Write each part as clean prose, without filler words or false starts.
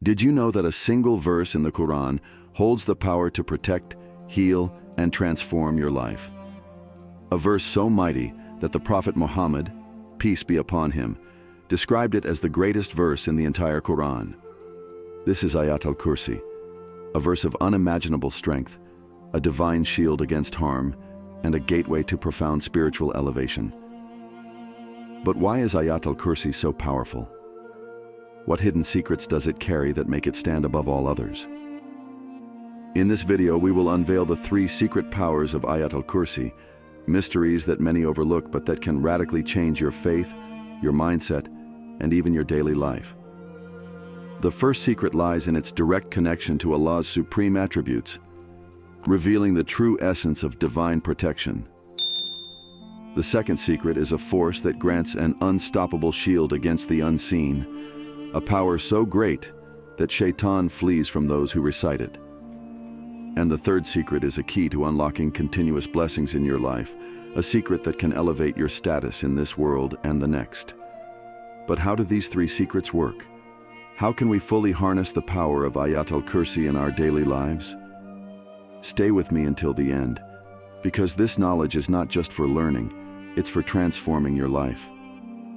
Did you know that a single verse in the Quran holds the power to protect, heal, and transform your life? A verse so mighty that the Prophet Muhammad, peace be upon him, described it as the greatest verse in the entire Quran. This is Ayat-Al-Kursi, a verse of unimaginable strength, a divine shield against harm, and a gateway to profound spiritual elevation. But why is Ayat-Al-Kursi so powerful? What hidden secrets does it carry that make it stand above all others? In this video, we will unveil the 3 secret powers of Ayat-Al-Kursi, mysteries that many overlook but that can radically change your faith, your mindset, and even your daily life. The first secret lies in its direct connection to Allah's supreme attributes, revealing the true essence of divine protection. The second secret is a force that grants an unstoppable shield against the unseen, a power so great that Shaitan flees from those who recite it. And the third secret is a key to unlocking continuous blessings in your life, a secret that can elevate your status in this world and the next. But how do these 3 secrets work? How can we fully harness the power of Ayat-Al-Kursi in our daily lives? Stay with me until the end, because this knowledge is not just for learning, it's for transforming your life.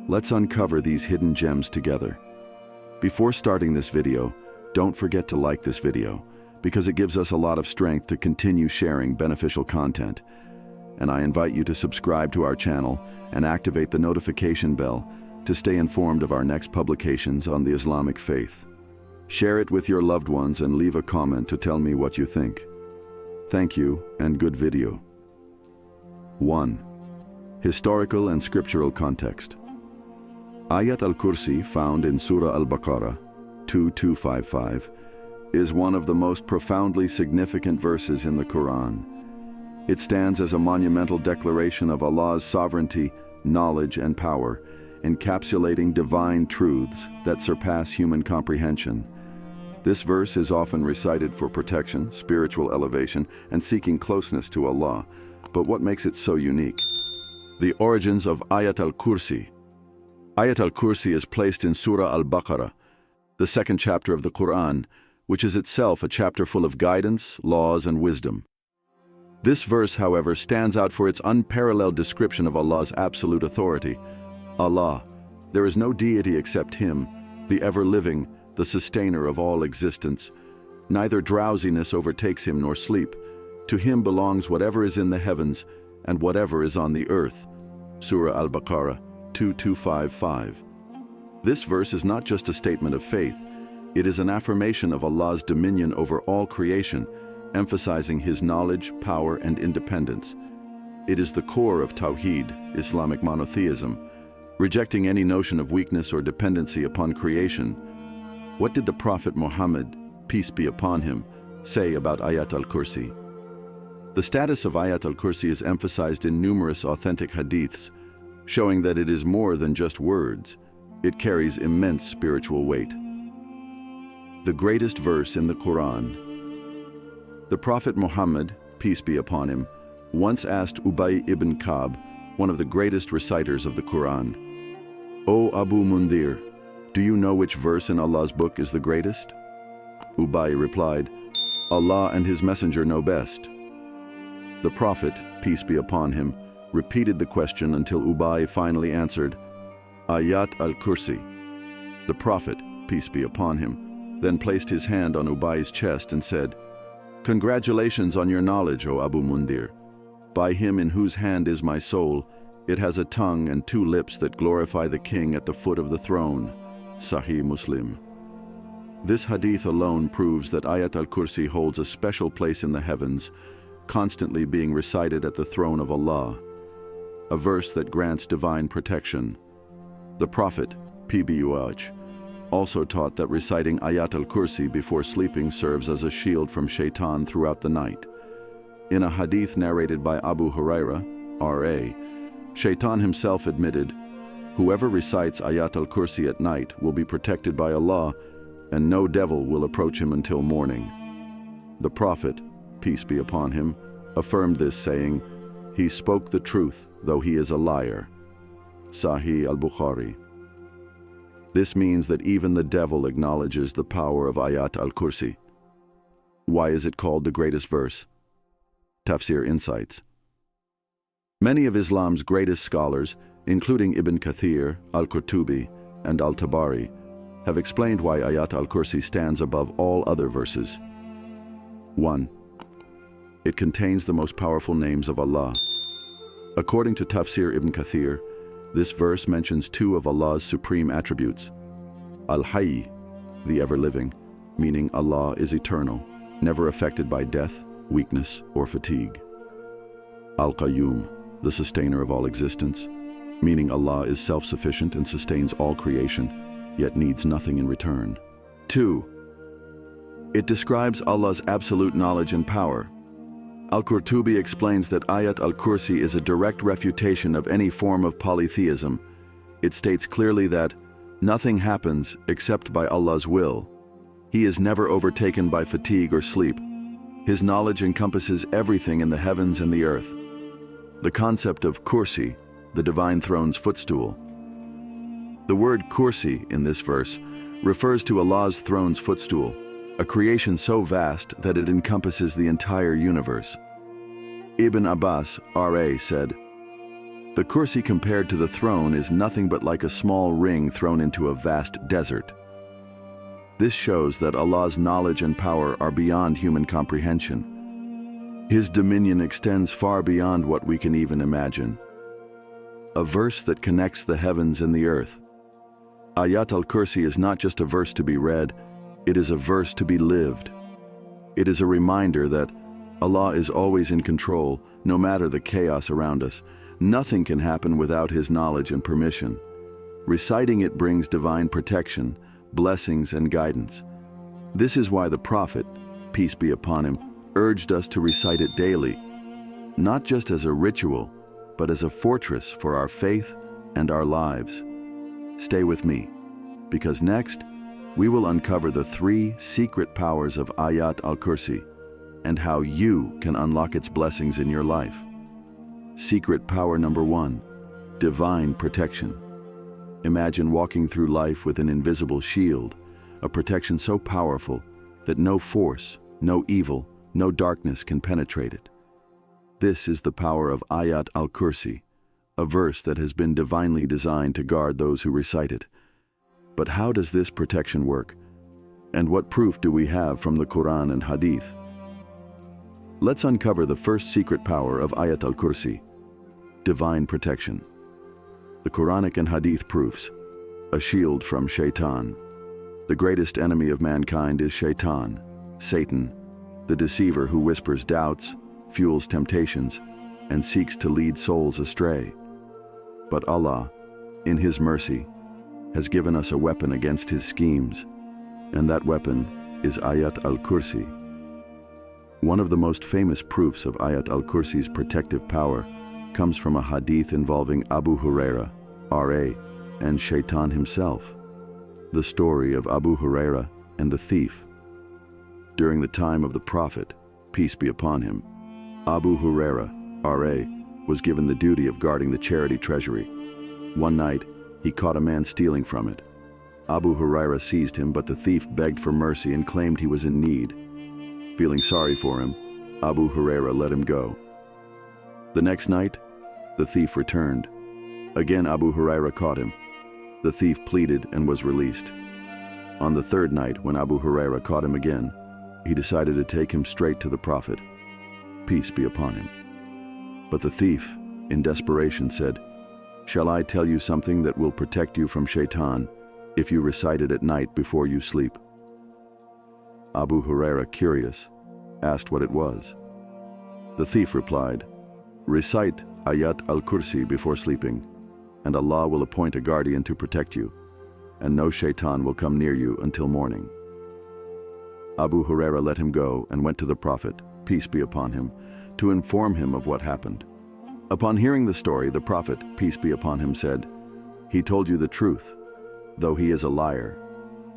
Let's uncover these hidden gems together. Before starting this video, don't forget to like this video, because it gives us a lot of strength to continue sharing beneficial content. And I invite you to subscribe to our channel and activate the notification bell to stay informed of our next publications on the Islamic faith. Share it with your loved ones and leave a comment to tell me what you think. Thank you, and good video. 1. Historical and scriptural context. Ayat-Al-Kursi, found in Surah Al-Baqarah 2255, is one of the most profoundly significant verses in the Quran. It stands as a monumental declaration of Allah's sovereignty, knowledge, and power, encapsulating divine truths that surpass human comprehension. This verse is often recited for protection, spiritual elevation, and seeking closeness to Allah. But what makes it so unique? The origins of Ayat-Al-Kursi. Ayat-Al-Kursi is placed in Surah Al-Baqarah, the 2nd chapter of the Quran, which is itself a chapter full of guidance, laws, and wisdom. This verse, however, stands out for its unparalleled description of Allah's absolute authority. Allah, there is no deity except Him, the ever-living, the sustainer of all existence. Neither drowsiness overtakes Him nor sleep. To Him belongs whatever is in the heavens and whatever is on the earth. Surah Al-Baqarah 2255. This verse is not just a statement of faith. It is an affirmation of Allah's dominion over all creation, emphasizing His knowledge, power, and independence. It is the core of Tawheed, Islamic monotheism, rejecting any notion of weakness or dependency upon creation. What did the Prophet Muhammad, peace be upon him, say about Ayat-Al-Kursi? The status of Ayat-Al-Kursi is emphasized in numerous authentic hadiths, showing that it is more than just words. It carries immense spiritual weight. The greatest verse in the Quran. The Prophet Muhammad, peace be upon him, once asked Ubay ibn Ka'b, one of the greatest reciters of the Quran, "O Abu Mundir, do you know which verse in Allah's book is the greatest?" Ubay replied, "Allah and His Messenger know best." The Prophet, peace be upon him, repeated the question until Ubay finally answered, "Ayat-Al-Kursi." The Prophet, peace be upon him, then placed his hand on Ubay's chest and said, "Congratulations on your knowledge, O Abu Mundir. By Him in whose hand is my soul, it has a tongue and 2 lips that glorify the King at the foot of the throne." Sahih Muslim. This hadith alone proves that Ayat-Al-Kursi holds a special place in the heavens, constantly being recited at the throne of Allah, a verse that grants divine protection. The Prophet, PBUH, also taught that reciting Ayat-Al-Kursi before sleeping serves as a shield from Shaitan throughout the night. In a hadith narrated by Abu Huraira, R.A., Shaitan himself admitted, "Whoever recites Ayat-Al-Kursi at night will be protected by Allah, and no devil will approach him until morning." The Prophet, peace be upon him, affirmed this, saying, "He spoke the truth, though he is a liar." Sahih al-Bukhari. This means that even the devil acknowledges the power of Ayat-Al-Kursi. Why is it called the greatest verse? Tafsir Insights. Many of Islam's greatest scholars, including Ibn Kathir, Al-Qurtubi, and Al-Tabari, have explained why Ayat-Al-Kursi stands above all other verses. 1. It contains the most powerful names of Allah. According to Tafsir Ibn Kathir, this verse mentions two of Allah's supreme attributes. Al-Hayy, the ever-living, meaning Allah is eternal, never affected by death, weakness, or fatigue. Al-Qayyum, the sustainer of all existence, meaning Allah is self-sufficient and sustains all creation, yet needs nothing in return. 2. It describes Allah's absolute knowledge and power. Al-Qurtubi explains that Ayat-Al-Kursi is a direct refutation of any form of polytheism. It states clearly that nothing happens except by Allah's will. He is never overtaken by fatigue or sleep. His knowledge encompasses everything in the heavens and the earth. The concept of Kursi, the divine throne's footstool. The word Kursi in this verse refers to Allah's throne's footstool, a creation so vast that it encompasses the entire universe. Ibn Abbas, R.A., said, "The Kursi compared to the throne is nothing but like a small ring thrown into a vast desert." This shows that Allah's knowledge and power are beyond human comprehension. His dominion extends far beyond what we can even imagine. A verse that connects the heavens and the earth. Ayat-Al-Kursi is not just a verse to be read, it is a verse to be lived. It is a reminder that Allah is always in control, no matter the chaos around us. Nothing can happen without His knowledge and permission. Reciting it brings divine protection, blessings, and guidance. This is why the Prophet, peace be upon him, urged us to recite it daily, not just as a ritual, but as a fortress for our faith and our lives. Stay with me, because next, we will uncover the 3 secret powers of Ayat-Al-Kursi and how you can unlock its blessings in your life. Secret power number 1, divine protection. Imagine walking through life with an invisible shield, a protection so powerful that no force, no evil, no darkness can penetrate it. This is the power of Ayat-Al-Kursi, a verse that has been divinely designed to guard those who recite it. But how does this protection work? And what proof do we have from the Quran and Hadith? Let's uncover the first secret power of Ayat-Al-Kursi, divine protection. The Quranic and Hadith proofs, a shield from Shaitan. The greatest enemy of mankind is Shaitan, Satan, the deceiver who whispers doubts, fuels temptations, and seeks to lead souls astray. But Allah, in His mercy, has given us a weapon against his schemes, and that weapon is Ayat-Al-Kursi. One of the most famous proofs of Ayat-Al-Kursi's protective power comes from a hadith involving Abu Huraira, R.A., and Shaitan himself, the story of Abu Huraira and the thief. During the time of the Prophet, peace be upon him, Abu Huraira, R.A., was given the duty of guarding the charity treasury. One night, he caught a man stealing from it. Abu Huraira seized him, but the thief begged for mercy and claimed he was in need. Feeling sorry for him, Abu Huraira let him go. The next night, the thief returned. Again, Abu Huraira caught him. The thief pleaded and was released. On the third night, when Abu Huraira caught him again, he decided to take him straight to the Prophet, peace be upon him. But the thief, in desperation, said, "Shall I tell you something that will protect you from Shaitan if you recite it at night before you sleep?" Abu Huraira, curious, asked what it was. The thief replied, "Recite Ayat-Al-Kursi before sleeping, and Allah will appoint a guardian to protect you, and no Shaitan will come near you until morning." Abu Huraira let him go and went to the Prophet, peace be upon him, to inform him of what happened. Upon hearing the story, the Prophet, peace be upon him, said, "He told you the truth, though he is a liar.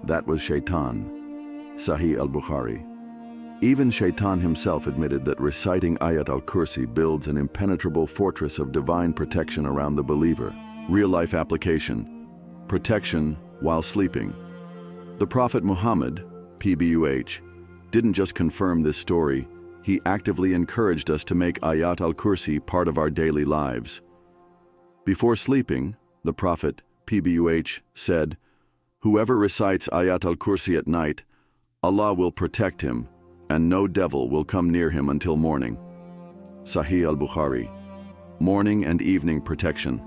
That was Shaitan." Sahih al-Bukhari. Even Shaitan himself admitted that reciting Ayat-Al-Kursi builds an impenetrable fortress of divine protection around the believer. Real-life application. Protection while sleeping. The Prophet Muhammad, PBUH, didn't just confirm this story, he actively encouraged us to make Ayat-Al-Kursi part of our daily lives. Before sleeping, the Prophet, PBUH, said, "Whoever recites Ayat-Al-Kursi at night, Allah will protect him, and no devil will come near him until morning." Sahih al-Bukhari. Morning and evening protection.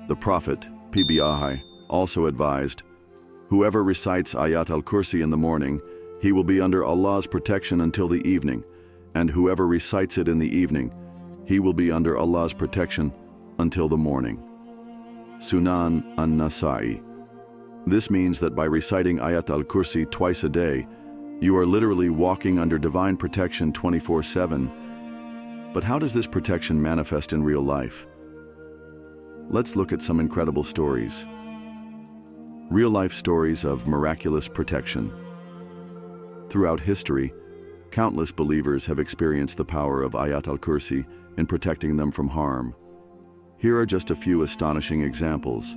The Prophet, PBUH, also advised, "Whoever recites Ayat-Al-Kursi in the morning, he will be under Allah's protection until the evening, and whoever recites it in the evening, he will be under Allah's protection until the morning." Sunan an-Nasa'i. This means that by reciting Ayat-Al-Kursi twice a day, you are literally walking under divine protection 24/7. But how does this protection manifest in real life? Let's look at some incredible stories. Real-life stories of miraculous protection. Throughout history, countless believers have experienced the power of Ayat-Al-Kursi in protecting them from harm. Here are just a few astonishing examples.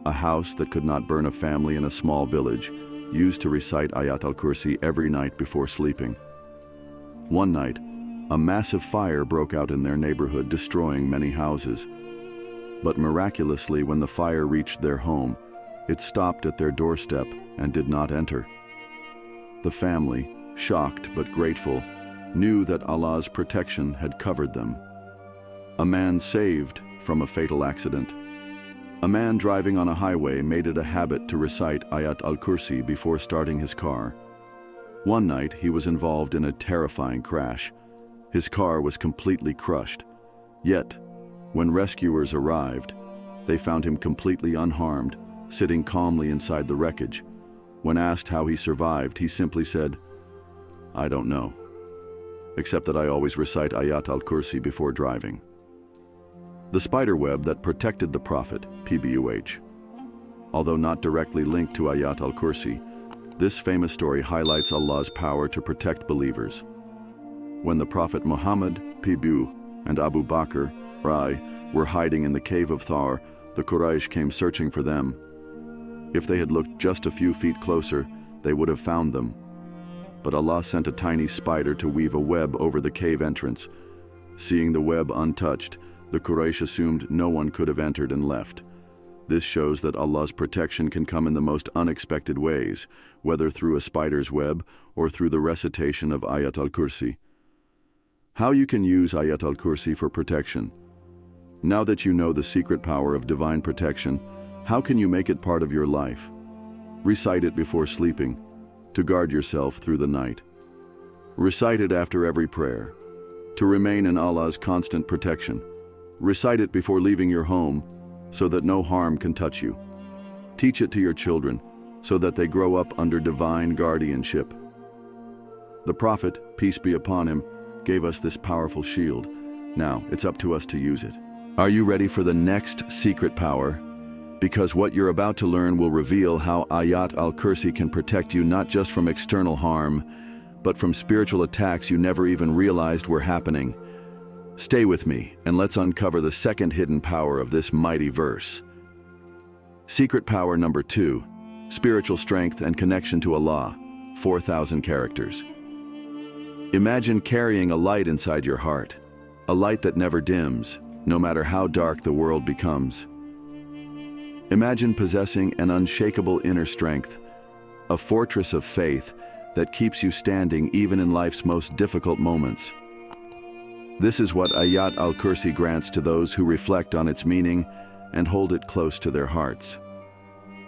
A house that could not burn a family in a small village used to recite Ayat-Al-Kursi every night before sleeping. One night, a massive fire broke out in their neighborhood, destroying many houses. But miraculously, when the fire reached their home, it stopped at their doorstep and did not enter. The family, shocked but grateful, knew that Allah's protection had covered them. A man saved from a fatal accident. A man driving on a highway made it a habit to recite Ayat-Al-Kursi before starting his car. One night, he was involved in a terrifying crash. His car was completely crushed. Yet, when rescuers arrived, they found him completely unharmed, sitting calmly inside the wreckage. When asked how he survived, he simply said, "I don't know, except that I always recite Ayat-Al-Kursi before driving." The spider web that protected the Prophet, PBUH. Although not directly linked to Ayat-Al-Kursi, this famous story highlights Allah's power to protect believers. When the Prophet Muhammad, PBU, and Abu Bakr, Rai, were hiding in the cave of Thar, the Quraysh came searching for them. If they had looked just a few feet closer, they would have found them. But Allah sent a tiny spider to weave a web over the cave entrance. Seeing the web untouched, the Quraysh assumed no one could have entered and left. This shows that Allah's protection can come in the most unexpected ways, whether through a spider's web or through the recitation of Ayat-Al-Kursi. How you can use Ayat-Al-Kursi for protection. Now that you know the secret power of divine protection, how can you make it part of your life? Recite it before sleeping, to guard yourself through the night. Recite it after every prayer, to remain in Allah's constant protection. Recite it before leaving your home, so that no harm can touch you. Teach it to your children, so that they grow up under divine guardianship. The Prophet, peace be upon him, gave us this powerful shield. Now, it's up to us to use it. Are you ready for the next secret power? Because what you're about to learn will reveal how Ayat-Al-Kursi can protect you not just from external harm, but from spiritual attacks you never even realized were happening. Stay with me, and let's uncover the second hidden power of this mighty verse. Secret power number 2, spiritual strength and connection to Allah, 4,000 characters. Imagine carrying a light inside your heart, a light that never dims, no matter how dark the world becomes. Imagine possessing an unshakable inner strength, a fortress of faith that keeps you standing even in life's most difficult moments. This is what Ayat-Al-Kursi grants to those who reflect on its meaning and hold it close to their hearts.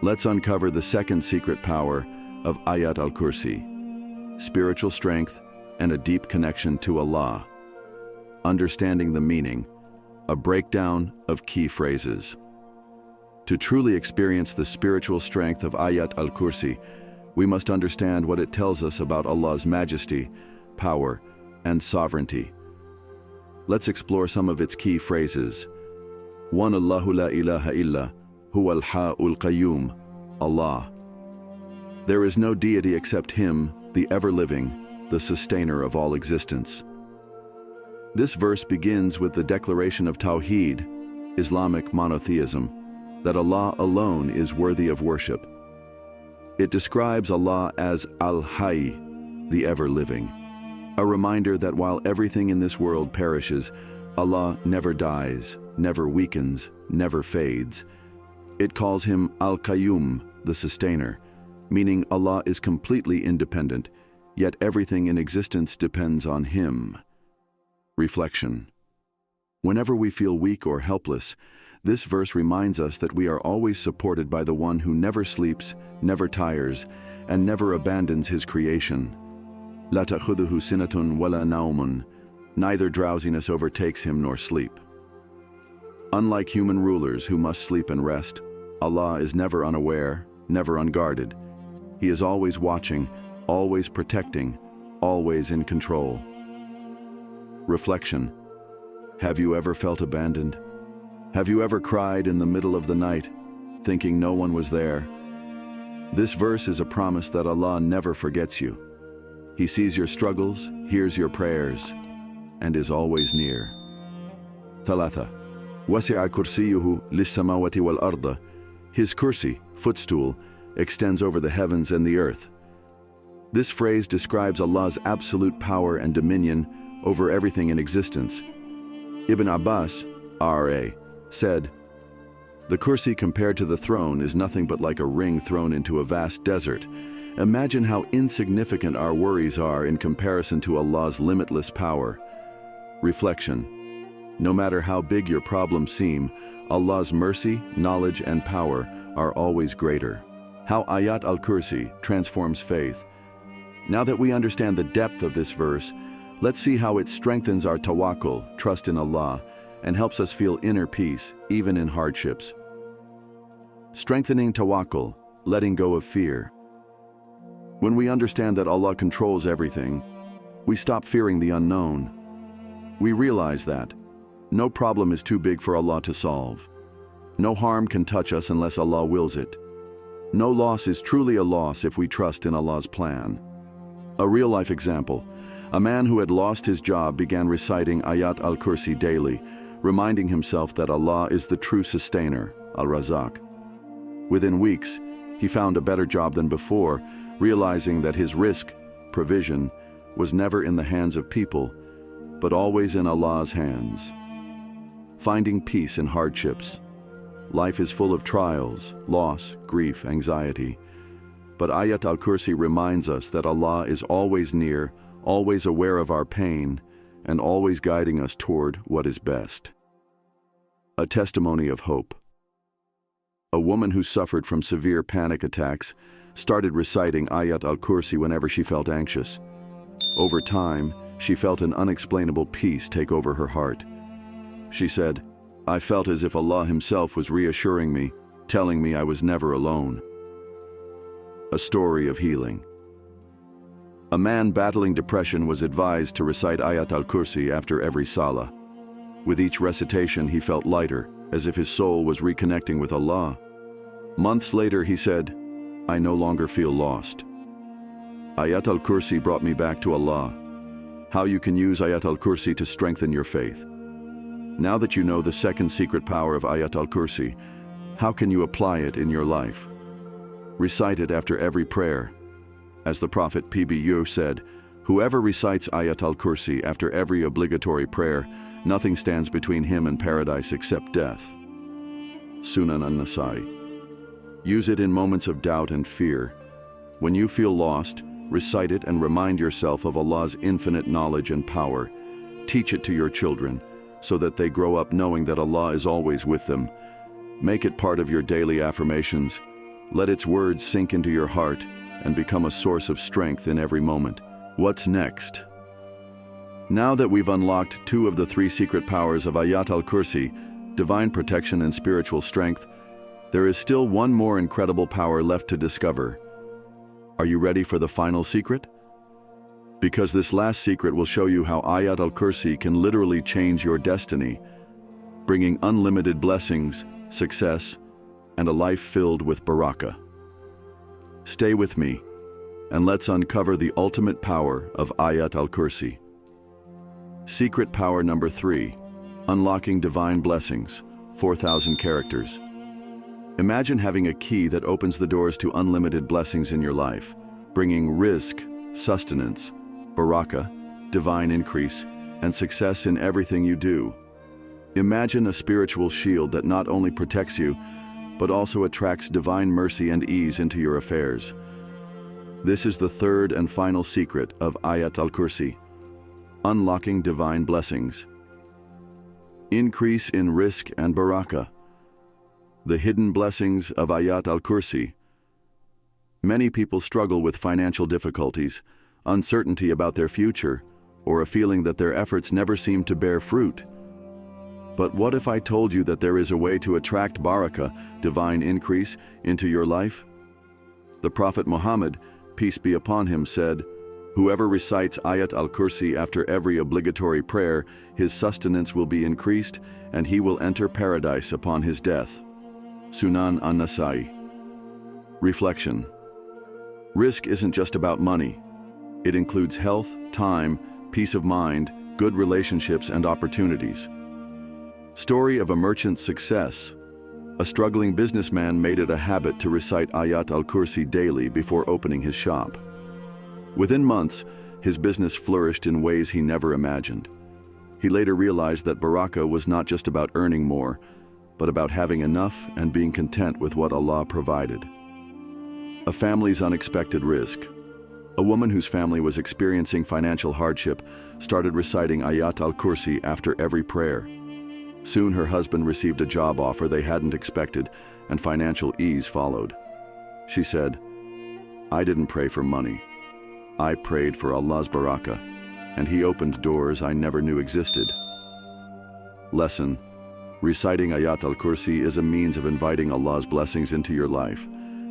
Let's uncover the second secret power of Ayat-Al-Kursi, spiritual strength and a deep connection to Allah. Understanding the meaning, a breakdown of key phrases. To truly experience the spiritual strength of Ayat-Al-Kursi, we must understand what it tells us about Allah's majesty, power, and sovereignty. Let's explore some of its key phrases. 1. Allahu la ilaha illa, huwa al-ha'ul qayyum, Allah. There is no deity except Him, the ever-living, the sustainer of all existence. This verse begins with the declaration of Tawheed, Islamic monotheism, that Allah alone is worthy of worship. It describes Allah as Al-Hayy, the ever-living, a reminder that while everything in this world perishes, Allah never dies, never weakens, never fades. It calls him Al-Qayyum, the sustainer, meaning Allah is completely independent, yet everything in existence depends on him. Reflection. Whenever we feel weak or helpless, this verse reminds us that we are always supported by the one who never sleeps, never tires, and never abandons his creation. La ta'khudhuhu sinatun wala naumun. Neither drowsiness overtakes him nor sleep. Unlike human rulers who must sleep and rest, Allah is never unaware, never unguarded. He is always watching, always protecting, always in control. Reflection. Have you ever felt abandoned? Have you ever cried in the middle of the night, thinking no one was there? This verse is a promise that Allah never forgets you. He sees your struggles, hears your prayers, and is always near. Thalatha. Wasi'a kursiyuhu lis-samawati wal-arda. His kursi, footstool, extends over the heavens and the earth. This phrase describes Allah's absolute power and dominion over everything in existence. Ibn Abbas, R.A., said, "The kursi compared to the throne is nothing but like a ring thrown into a vast desert. Imagine how insignificant our worries are in comparison to Allah's limitless power." Reflection. No matter how big your problems seem, Allah's mercy, knowledge, and power are always greater. How Ayat-Al-Kursi transforms faith. Now that we understand the depth of this verse, let's see how it strengthens our tawakkul, trust in Allah, and helps us feel inner peace, even in hardships. Strengthening tawakkul, letting go of fear. When we understand that Allah controls everything, we stop fearing the unknown. We realize that no problem is too big for Allah to solve. No harm can touch us unless Allah wills it. No loss is truly a loss if we trust in Allah's plan. A real-life example. A man who had lost his job began reciting Ayat-Al-Kursi daily, reminding himself that Allah is the true sustainer, Al-Razak. Within weeks, he found a better job than before, realizing that his risk, provision, was never in the hands of people, but always in Allah's hands. Finding peace in hardships. Life is full of trials, loss, grief, anxiety. But Ayat-Al-Kursi reminds us that Allah is always near, always aware of our pain, and always guiding us toward what is best. A testimony of hope. A woman who suffered from severe panic attacks started reciting Ayat-Al-Kursi whenever she felt anxious. Over time, she felt an unexplainable peace take over her heart. She said, "I felt as if Allah Himself was reassuring me, telling me I was never alone." A story of healing. A man battling depression was advised to recite Ayat-Al-Kursi after every salah. With each recitation, he felt lighter, as if his soul was reconnecting with Allah. Months later, he said, "I no longer feel lost. Ayat-Al-Kursi brought me back to Allah." How you can use Ayat-Al-Kursi to strengthen your faith. Now that you know the second secret power of Ayat-Al-Kursi, how can you apply it in your life? Recite it after every prayer. As the Prophet P.B.U. said, "Whoever recites Ayat-Al-Kursi after every obligatory prayer, nothing stands between him and paradise except death." Sunan an-Nasai. Use it in moments of doubt and fear. When you feel lost, recite it and remind yourself of Allah's infinite knowledge and power. Teach it to your children, so that they grow up knowing that Allah is always with them. Make it part of your daily affirmations. Let its words sink into your heart and become a source of strength in every moment. What's next? Now that we've unlocked 2 of the 3 secret powers of Ayat-Al-Kursi, divine protection and spiritual strength, there is still one more incredible power left to discover. Are you ready for the final secret? Because this last secret will show you how Ayat-Al-Kursi can literally change your destiny, bringing unlimited blessings, success, and a life filled with barakah. Stay with me, and let's uncover the ultimate power of Ayat-Al-Kursi. Secret power number 3, unlocking divine blessings, 4,000 characters. Imagine having a key that opens the doors to unlimited blessings in your life, bringing rizq, sustenance, barakah, divine increase, and success in everything you do. Imagine a spiritual shield that not only protects you, but also attracts divine mercy and ease into your affairs. This is the third and final secret of Ayat-Al-Kursi, unlocking divine blessings. Increase in rizq and barakah. The hidden blessings of Ayat-Al-Kursi. Many people struggle with financial difficulties, uncertainty about their future, or a feeling that their efforts never seem to bear fruit. But what if I told you that there is a way to attract barakah, divine increase, into your life? The Prophet Muhammad, peace be upon him, said, "Whoever recites Ayat-Al-Kursi after every obligatory prayer, his sustenance will be increased, and he will enter paradise upon his death." Sunan an-Nasai. Reflection. Rizq isn't just about money. It includes health, time, peace of mind, good relationships, and opportunities. Story of a merchant's success. A struggling businessman made it a habit to recite Ayat-Al-Kursi daily before opening his shop. Within months, his business flourished in ways he never imagined. He later realized that barakah was not just about earning more, but about having enough and being content with what Allah provided. A family's unexpected rizq. A woman whose family was experiencing financial hardship started reciting Ayat-Al-Kursi after every prayer. Soon her husband received a job offer they hadn't expected, and financial ease followed. She said, "I didn't pray for money. I prayed for Allah's barakah, and He opened doors I never knew existed." Lesson. Reciting Ayat-Al-Kursi is a means of inviting Allah's blessings into your life,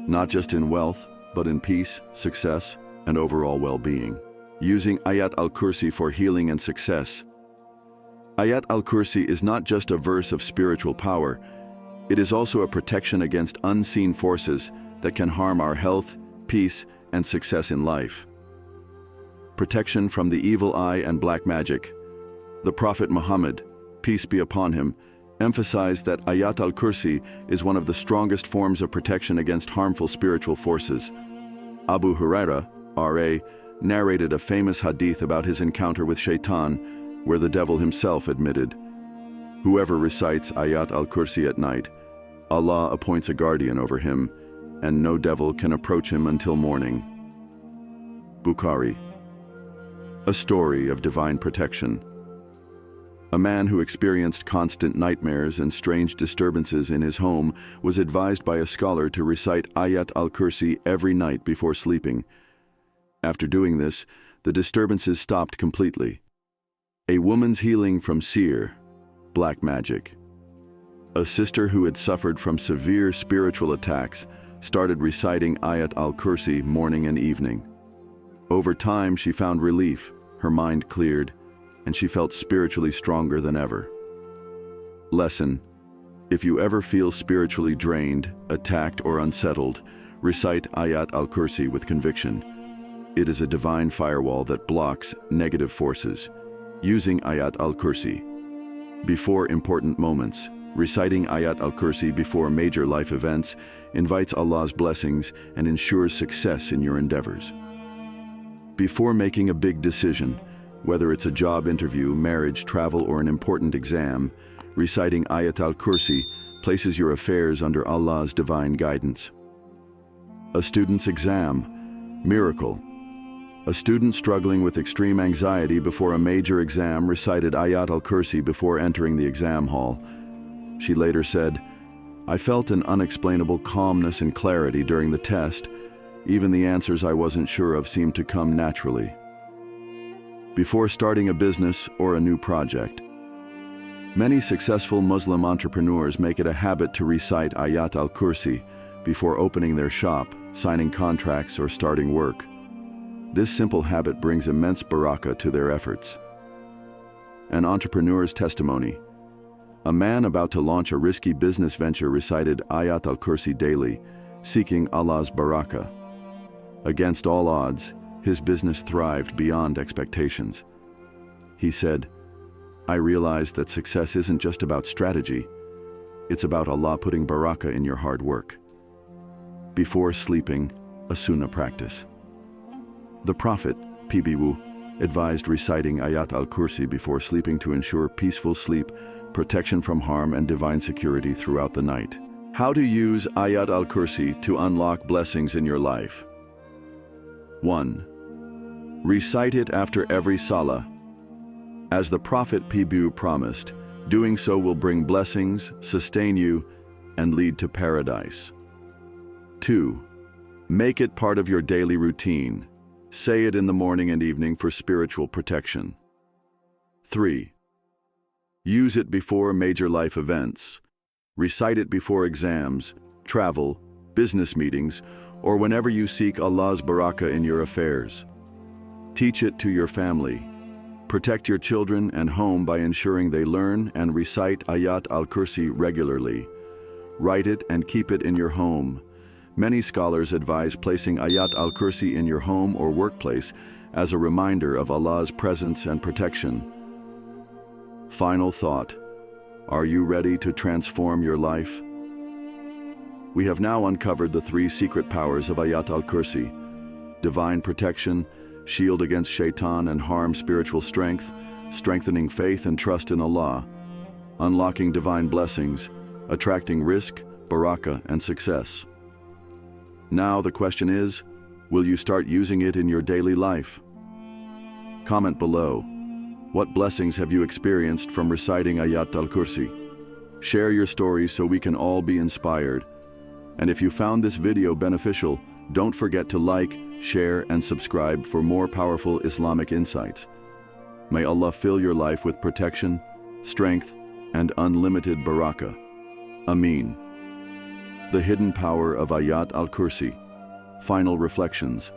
not just in wealth, but in peace, success, and overall well-being. Using Ayat-Al-Kursi for healing and success. Ayat-Al-Kursi is not just a verse of spiritual power, it is also a protection against unseen forces that can harm our health, peace, and success in life. Protection from the evil eye and black magic. The Prophet Muhammad, peace be upon him, emphasized that Ayat-Al-Kursi is one of the strongest forms of protection against harmful spiritual forces. Abu Huraira, R.A., narrated a famous hadith about his encounter with Shaitan, where the devil himself admitted, "Whoever recites Ayat-Al-Kursi at night, Allah appoints a guardian over him, and no devil can approach him until morning." Bukhari. A story of divine protection. A man who experienced constant nightmares and strange disturbances in his home was advised by a scholar to recite Ayat-Al-Kursi every night before sleeping. After doing this, the disturbances stopped completely. A woman's healing from seer, black magic. A sister who had suffered from severe spiritual attacks started reciting Ayat-Al-Kursi morning and evening. Over time, she found relief, her mind cleared, and she felt spiritually stronger than ever. Lesson. If you ever feel spiritually drained, attacked, or unsettled, recite Ayat-Al-Kursi with conviction. It is a divine firewall that blocks negative forces. Using Ayat-Al-Kursi. Before important moments, reciting Ayat-Al-Kursi before major life events invites Allah's blessings and ensures success in your endeavors. Before making a big decision, whether it's a job interview, marriage, travel, or an important exam, reciting Ayat-Al-Kursi places your affairs under Allah's divine guidance. A student's exam. Miracle. A student struggling with extreme anxiety before a major exam recited Ayat-Al-Kursi before entering the exam hall. She later said, "I felt an unexplainable calmness and clarity during the test. Even the answers I wasn't sure of seemed to come naturally." Before starting a business or a new project. Many successful Muslim entrepreneurs make it a habit to recite Ayat-Al-Kursi before opening their shop, signing contracts, or starting work. This simple habit brings immense barakah to their efforts. An entrepreneur's testimony. A man about to launch a risky business venture recited Ayat-Al-Kursi daily, seeking Allah's barakah. Against all odds, his business thrived beyond expectations. He said, "I realized that success isn't just about strategy. It's about Allah putting barakah in your hard work. Before sleeping, a sunnah practice. The Prophet, PBW, advised reciting Ayat-Al-Kursi before sleeping to ensure peaceful sleep, protection from harm, and divine security throughout the night. How to use Ayat-Al-Kursi to unlock blessings in your life. 1. Recite it after every salah. As the Prophet PBW promised, doing so will bring blessings, sustain you, and lead to paradise. 2. Make it part of your daily routine. Say it in the morning and evening for spiritual protection. 3. Use it before major life events. Recite it before exams, travel, business meetings, or whenever you seek Allah's barakah in your affairs. Teach it to your family. Protect your children and home by ensuring they learn and recite Ayat-Al-Kursi regularly. Write it and keep it in your home. Many scholars advise placing Ayat-Al-Kursi in your home or workplace as a reminder of Allah's presence and protection. Final thought. Are you ready to transform your life? We have now uncovered the 3 secret powers of Ayat-Al-Kursi: divine protection, shield against shaitan and harm, spiritual strength, strengthening faith and trust in Allah, unlocking divine blessings, attracting rizq, barakah, and success. Now the question is, will you start using it in your daily life? Comment below. What blessings have you experienced from reciting Ayat-Al-Kursi? Share your stories so we can all be inspired. And if you found this video beneficial, don't forget to like, share, and subscribe for more powerful Islamic insights. May Allah fill your life with protection, strength, and unlimited barakah. Ameen. The hidden power of Ayat-Al-Kursi. Final reflections.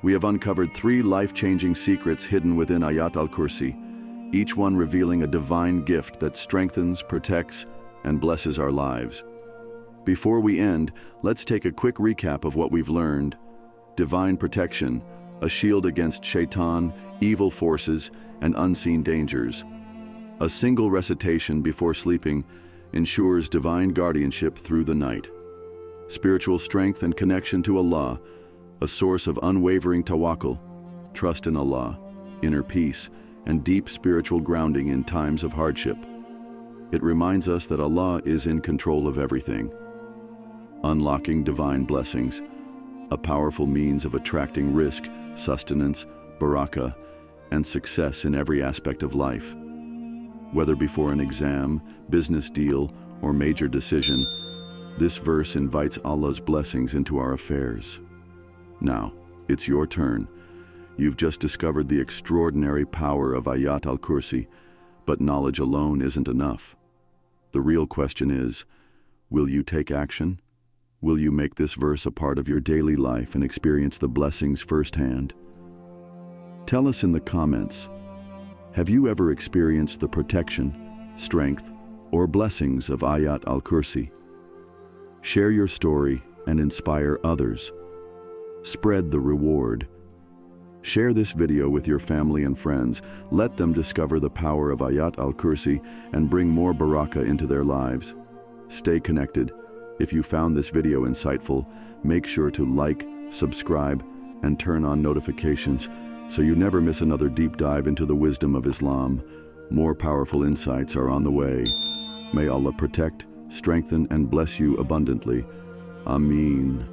We have uncovered 3 life-changing secrets hidden within Ayat-Al-Kursi, each one revealing a divine gift that strengthens, protects, and blesses our lives. Before we end, let's take a quick recap of what we've learned. Divine protection, a shield against shaitan, evil forces, and unseen dangers. A single recitation before sleeping ensures divine guardianship through the night. Spiritual strength and connection to Allah, a source of unwavering tawakkul, trust in Allah, inner peace, and deep spiritual grounding in times of hardship. It reminds us that Allah is in control of everything. Unlocking divine blessings, a powerful means of attracting rizq, sustenance, barakah, and success in every aspect of life. Whether before an exam, business deal, or major decision, this verse invites Allah's blessings into our affairs. Now, it's your turn. You've just discovered the extraordinary power of Ayat-Al-Kursi, but knowledge alone isn't enough. The real question is, will you take action? Will you make this verse a part of your daily life and experience the blessings firsthand? Tell us in the comments, have you ever experienced the protection, strength, or blessings of Ayat-Al-Kursi? Share your story and inspire others. Spread the reward. Share this video with your family and friends. Let them discover the power of Ayat-Al-Kursi and bring more barakah into their lives. Stay connected. If you found this video insightful, make sure to like, subscribe, and turn on notifications so you never miss another deep dive into the wisdom of Islam. More powerful insights are on the way. May Allah protect, strengthen, and bless you abundantly. Ameen.